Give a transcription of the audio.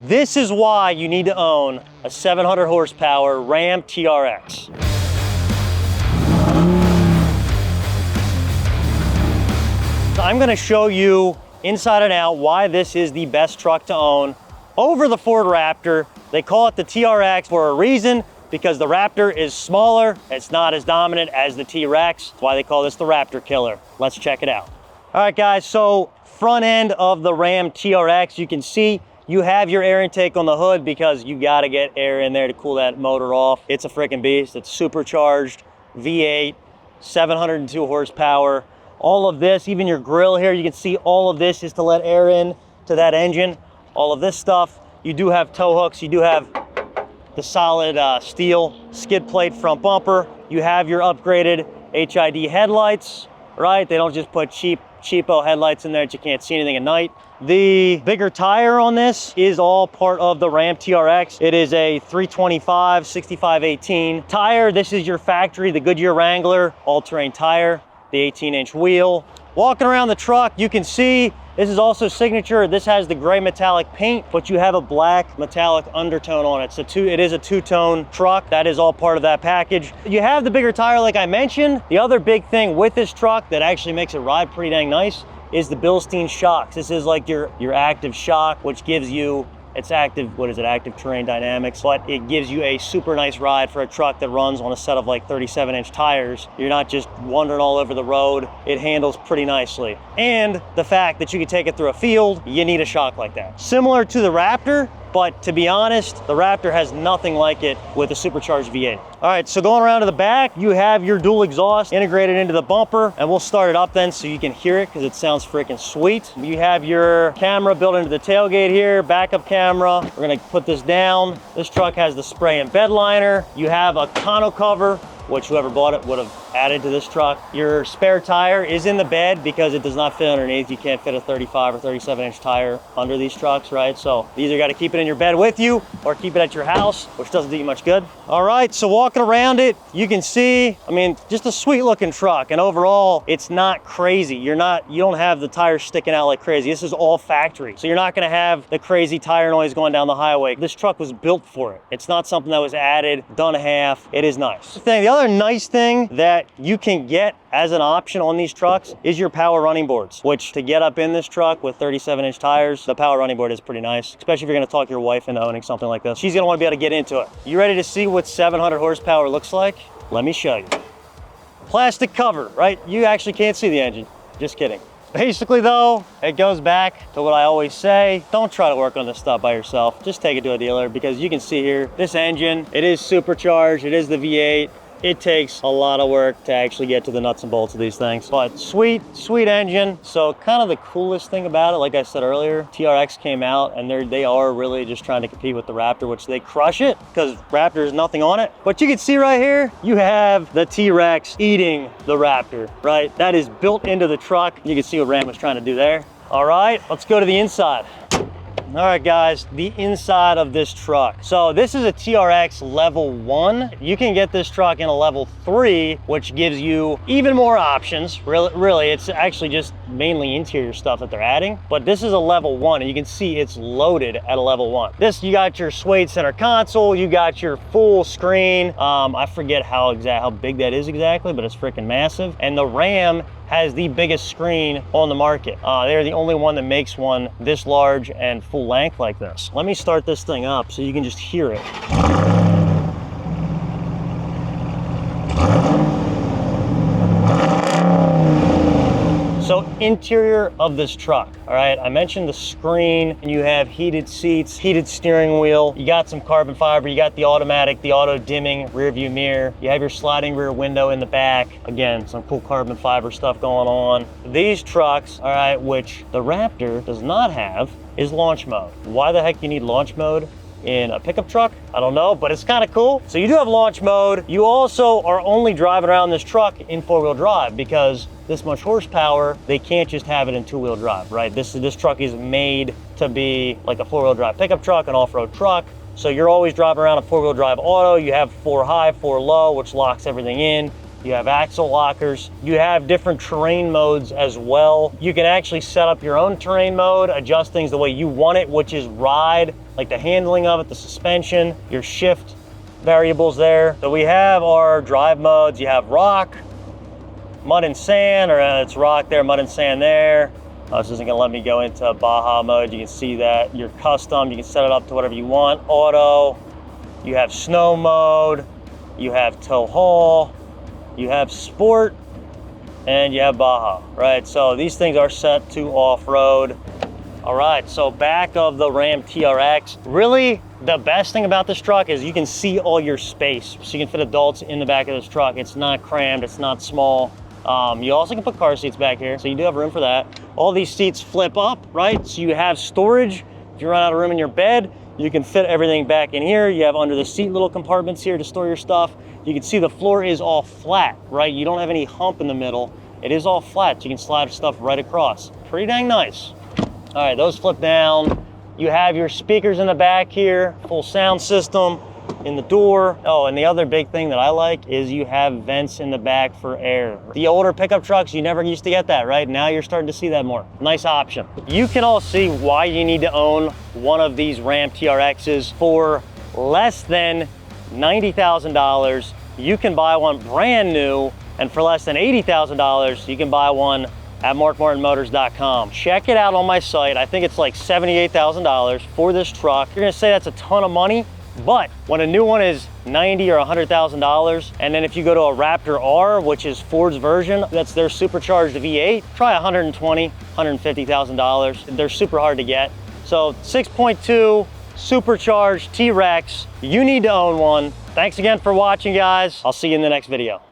This is why you need to own a 700 horsepower Ram TRX. I'm gonna show you inside and out why this is the best truck to own over the Ford Raptor. They call it the TRX for a reason, because the Raptor is smaller, it's not as dominant as the T-Rex. That's why they call this the Raptor killer. Let's check it out. All right guys, so front end of the Ram TRX, you can see you have your air intake on the hood because you gotta get air in there to cool that motor off. It's a freaking beast. It's supercharged, V8, 702 horsepower. All of this, even your grill here, you can see all of this is to let air in to that engine. All of this stuff. You do have tow hooks. You do have the solid steel skid plate front bumper. You have your upgraded HID headlights, right? They don't just put cheapo headlights in there that you can't see anything at night. The bigger tire on this is all part of the Ram TRX. It is a 325 65/18 tire. This is your factory, the Goodyear Wrangler all-terrain tire, the 18-inch wheel. Walking around the truck, you can see this is also signature. This has the gray metallic paint, but you have a black metallic undertone on it. So it is a two-tone truck. That is all part of that package. You have the bigger tire like I mentioned. The other big thing with this truck that actually makes it ride pretty dang nice is the Bilstein shocks. This is like your active shock, which gives you, it's active, what is it, active terrain dynamics, but it gives you a super nice ride for a truck that runs on a set of like 37-inch tires. You're not just wandering all over the road. It handles pretty nicely. And the fact that you can take it through a field, you need a shock like that. Similar to the Raptor, but to be honest, the Raptor has nothing like it with a supercharged V8. All right, so going around to the back, you have your dual exhaust integrated into the bumper, and we'll start it up then so you can hear it because it sounds freaking sweet. You have your camera built into the tailgate here, backup camera. We're gonna put this down. This truck has the spray and bed liner. You have a tonneau cover, which whoever bought it would have added to this truck. Your spare tire is in the bed because it does not fit underneath. You can't fit a 35 or 37-inch tire under these trucks, right? So you either got to keep it in your bed with you or keep it at your house, which doesn't do you much good. All right, so walking around it, you can see, I mean, just a sweet looking truck. And overall, it's not crazy. You don't have the tires sticking out like crazy. This is all factory. So you're not gonna have the crazy tire noise going down the highway. This truck was built for it. It's not something that was added, done half. It is nice. The other nice thing that you can get as an option on these trucks is your power running boards, which to get up in this truck with 37-inch tires, the power running board is pretty nice, especially if you're gonna talk your wife into owning something like this. She's gonna wanna be able to get into it. You ready to see what 700 horsepower looks like? Let me show you. Plastic cover, right? You actually can't see the engine. Just kidding. Basically though, it goes back to what I always say, don't try to work on this stuff by yourself. Just take it to a dealer because you can see here, this engine, it is supercharged, it is the V8. It takes a lot of work to actually get to the nuts and bolts of these things, but sweet engine. So kind of the coolest thing about it, like I said earlier, TRX came out and they are really just trying to compete with the Raptor, which they crush it because Raptor is nothing on it. But you can see right here, you have the T-Rex eating the Raptor, right? That is built into the truck. You can see what Ram was trying to do there. All right, let's go to the inside. All right guys, the inside of this truck. So this is a TRX level 1. You can get this truck in a level 3, which gives you even more options. Really, it's actually just mainly interior stuff that they're adding, but this is a level 1 and you can see it's loaded at a level 1. This, you got your suede center console, you got your full screen. I forget how big that is exactly, but it's freaking massive. And the Ram has the biggest screen on the market. They're the only one that makes one this large and full length like this. Let me start this thing up so you can just hear it. So interior of this truck, all right, I mentioned the screen, and you have heated seats, heated steering wheel, you got some carbon fiber, you got the automatic, the auto dimming rear view mirror, you have your sliding rear window in the back. Again, some cool carbon fiber stuff going on. These trucks, all right, which the Raptor does not have, is launch mode. Why the heck you need launch mode in a pickup truck? I don't know, but it's kind of cool. So you do have launch mode. You also are only driving around this truck in 4-wheel drive because this much horsepower, they can't just have it in 2-wheel drive, right? This truck is made to be like a 4-wheel drive pickup truck, an off-road truck. So you're always driving around a 4-wheel drive auto. You have 4 high, 4 low, which locks everything in. You have axle lockers. You have different terrain modes as well. You can actually set up your own terrain mode, adjust things the way you want it, which is ride, like the handling of it, the suspension, your shift variables there. So we have our drive modes. You have rock, mud and sand, or it's rock there, mud and sand there. This isn't gonna let me go into Baja mode. You can see that. Your custom, you can set it up to whatever you want. Auto, you have snow mode, you have tow haul, you have sport, and you have Baja, right? So these things are set to off-road. All right, so back of the Ram TRX. Really, the best thing about this truck is you can see all your space. So you can fit adults in the back of this truck. It's not crammed, it's not small. You also can put car seats back here, so you do have room for that. All these seats flip up, right? So you have storage. If you run out of room in your bed, you can fit everything back in here. You have under the seat little compartments here to store your stuff. You can see the floor is all flat, right? You don't have any hump in the middle. It is all flat. You can slide stuff right across. Pretty dang nice. All right, those flip down. You have your speakers in the back here, full sound system in the door. Oh, and the other big thing that I like is you have vents in the back for air. The older pickup trucks, you never used to get that, right? Now you're starting to see that more. Nice option. You can all see why you need to own one of these Ram TRXs. For less than $90,000. You can buy one brand new, and for less than $80,000, you can buy one at markmartinmotors.com. Check it out on my site. I think it's like $78,000 for this truck. You're gonna say that's a ton of money, but when a new one is $90,000 or $100,000, and then if you go to a Raptor R, which is Ford's version, that's their supercharged V8, try $120,000, $150,000. They're super hard to get. So 6.2 supercharged T-Rex, you need to own one. Thanks again for watching, guys. I'll see you in the next video.